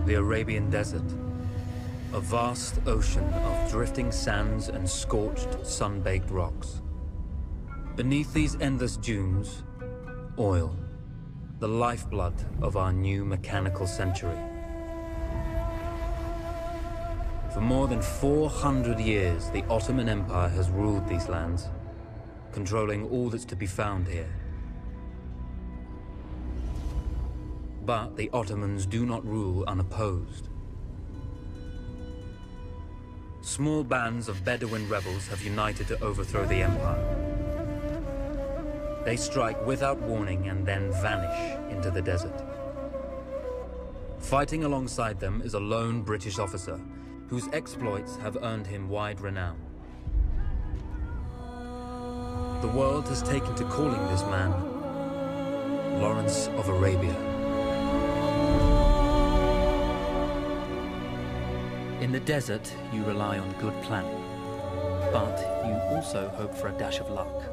The Arabian Desert. A vast ocean of drifting sands and scorched, sun-baked rocks. Beneath these endless dunes, oil, the lifeblood of our new mechanical century. For more than 400 years, the Ottoman Empire has ruled these lands, controlling all that's to be found here. But the Ottomans do not rule unopposed. Small bands of Bedouin rebels have united to overthrow the empire. They strike without warning and then vanish into the desert. Fighting alongside them is a lone British officer whose exploits have earned him wide renown. The world has taken to calling this man Lawrence of Arabia. In the desert, you rely on good planning, but you also hope for a dash of luck.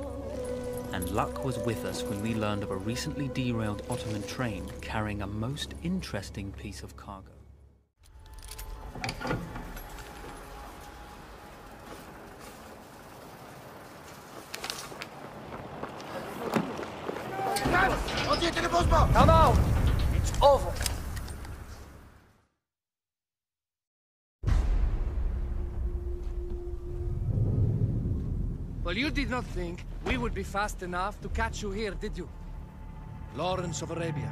And luck was with us when we learned of a recently derailed Ottoman train carrying a most interesting piece of cargo. Come out! It's over! Well, you did not think we would be fast enough to catch you here, did you? Lawrence of Arabia.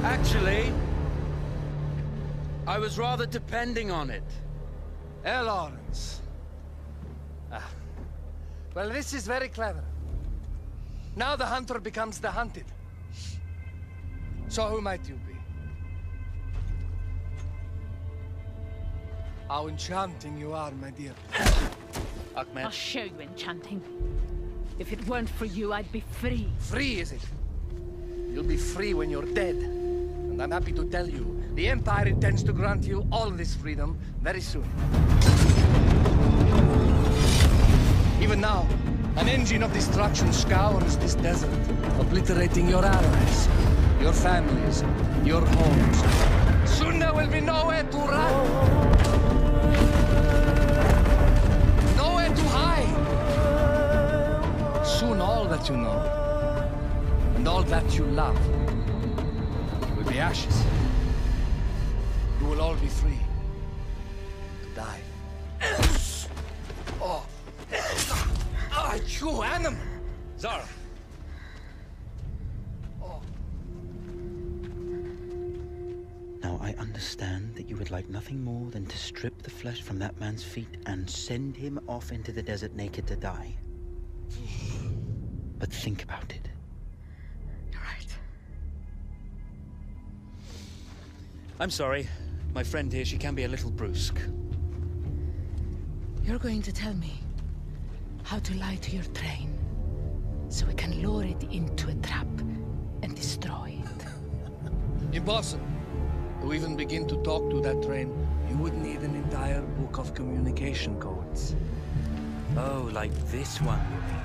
Actually, I was rather depending on it. Lawrence. Well, this is very clever. Now the hunter becomes the hunted. So who might you be? How enchanting you are, my dear. Ahmed. I'll show you enchanting. If it weren't for you, I'd be free. Free, is it? You'll be free when you're dead. And I'm happy to tell you, the Empire intends to grant you all this freedom very soon. Even now, an engine of destruction scours this desert, obliterating your allies, your families, your homes. Soon there will be nowhere to run. Nowhere to hide. Soon all that you know, and all that you love, will be ashes. You will all be free to die. Oh, you animal! Zara! Now, I understand that you would like nothing more than to strip the flesh from that man's feet and send him off into the desert naked to die. But think about it. You're right. I'm sorry. My friend here, she can be a little brusque. You're going to tell me how to lie to your train, so we can lure it into a trap and destroy it. Impossible. To even begin to talk to that train, you would need an entire book of communication codes. Oh, like this one, you mean?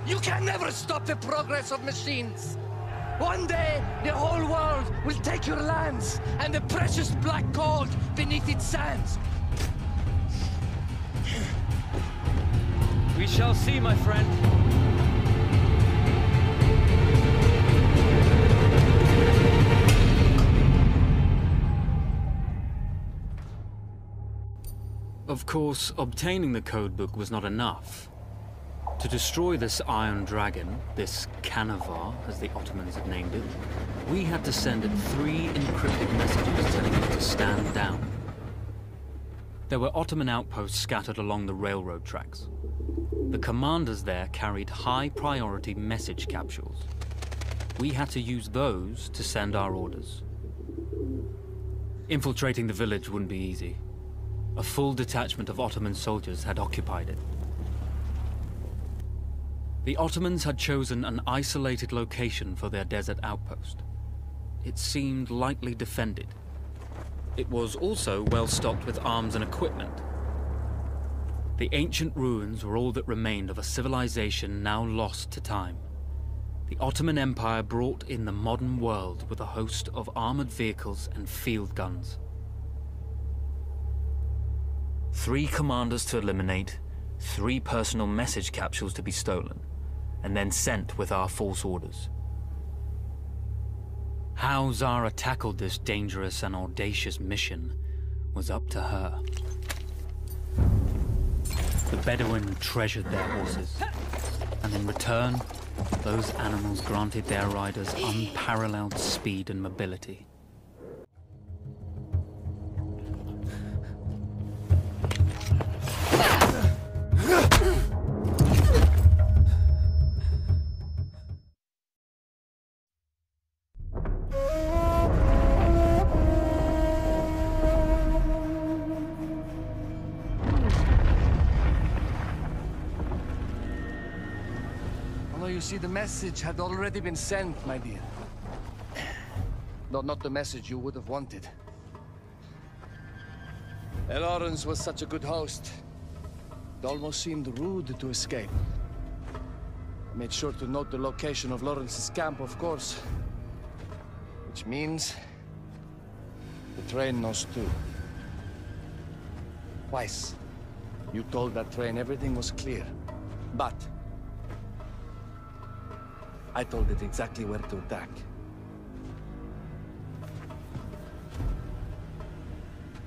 You can never stop the progress of machines! One day, the whole world will take your lands, and the precious black gold beneath its sands. We shall see, my friend. Of course, obtaining the codebook was not enough. To destroy this Iron Dragon, this Canavar, as the Ottomans had named it, we had to send it 3 encrypted messages telling it to stand down. There were Ottoman outposts scattered along the railroad tracks. The commanders there carried high-priority message capsules. We had to use those to send our orders. Infiltrating the village wouldn't be easy. A full detachment of Ottoman soldiers had occupied it. The Ottomans had chosen an isolated location for their desert outpost. It seemed lightly defended. It was also well stocked with arms and equipment. The ancient ruins were all that remained of a civilization now lost to time. The Ottoman Empire brought in the modern world with a host of armored vehicles and field guns. 3 commanders to eliminate, 3 personal message capsules to be stolen, and then sent with our false orders. How Zara tackled this dangerous and audacious mission was up to her. The Bedouin treasured their horses, and in return, those animals granted their riders unparalleled speed and mobility. You see, the message had already been sent, my dear. Not the message you would have wanted. Lawrence was such a good host. It almost seemed rude to escape. I made sure to note the location of Lawrence's camp, of course. Which means the train knows too. Twice, you told that train everything was clear. But I told it exactly where to attack.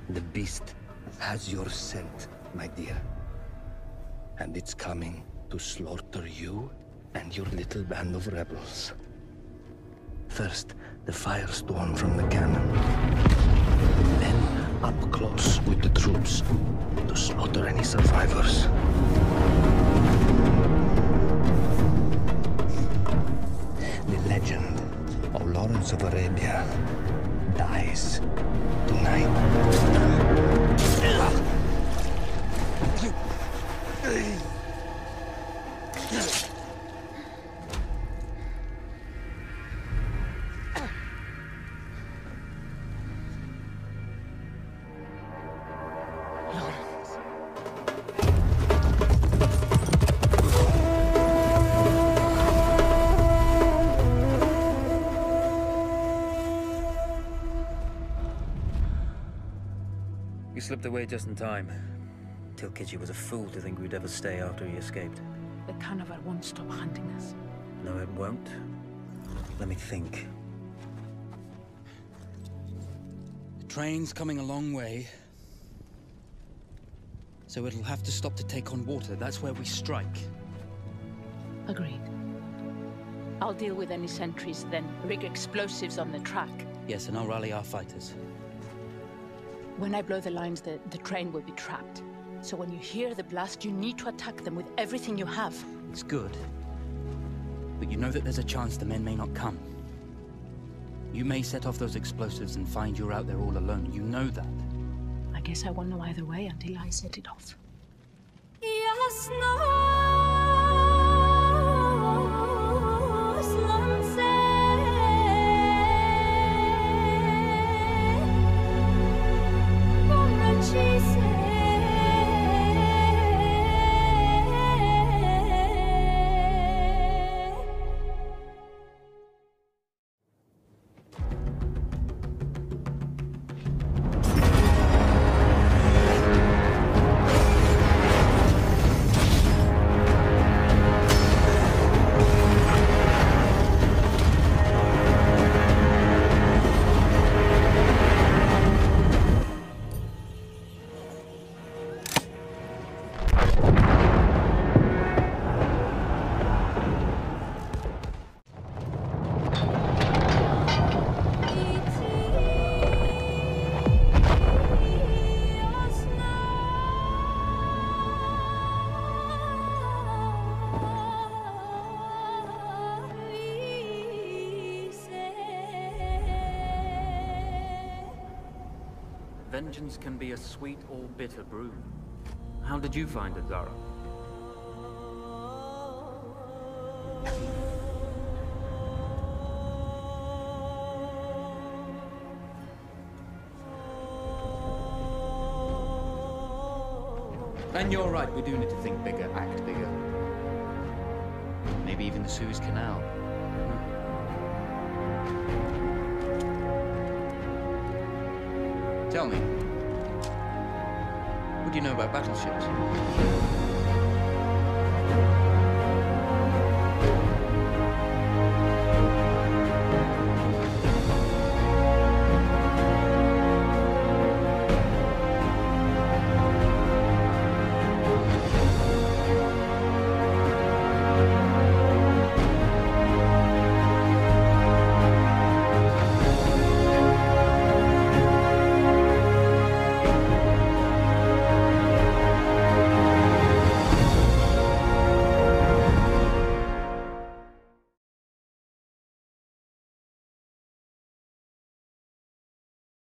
The beast has your scent, my dear. And it's coming to slaughter you and your little band of rebels. First, the firestorm from the cannon. Then, up close with the troops to slaughter any survivors. The legend of Lawrence of Arabia dies tonight. You slipped away just in time. Tilkitchi was a fool to think we'd ever stay after he escaped. The Canavar won't stop hunting us. No, it won't. Let me think. The train's coming a long way. So it'll have to stop to take on water. That's where we strike. Agreed. I'll deal with any sentries, then rig explosives on the track. Yes, and I'll rally our fighters. When I blow the lines, the train will be trapped. So when you hear the blast, you need to attack them with everything you have. It's good. But you know that there's a chance the men may not come. You may set off those explosives and find you're out there all alone. You know that. I guess I won't know either way until I set it off. Vengeance can be a sweet or bitter brew. How did you find it, Zara? And you're right, we do need to think bigger, act bigger. Maybe even the Suez Canal. Tell me, what do you know about battleships?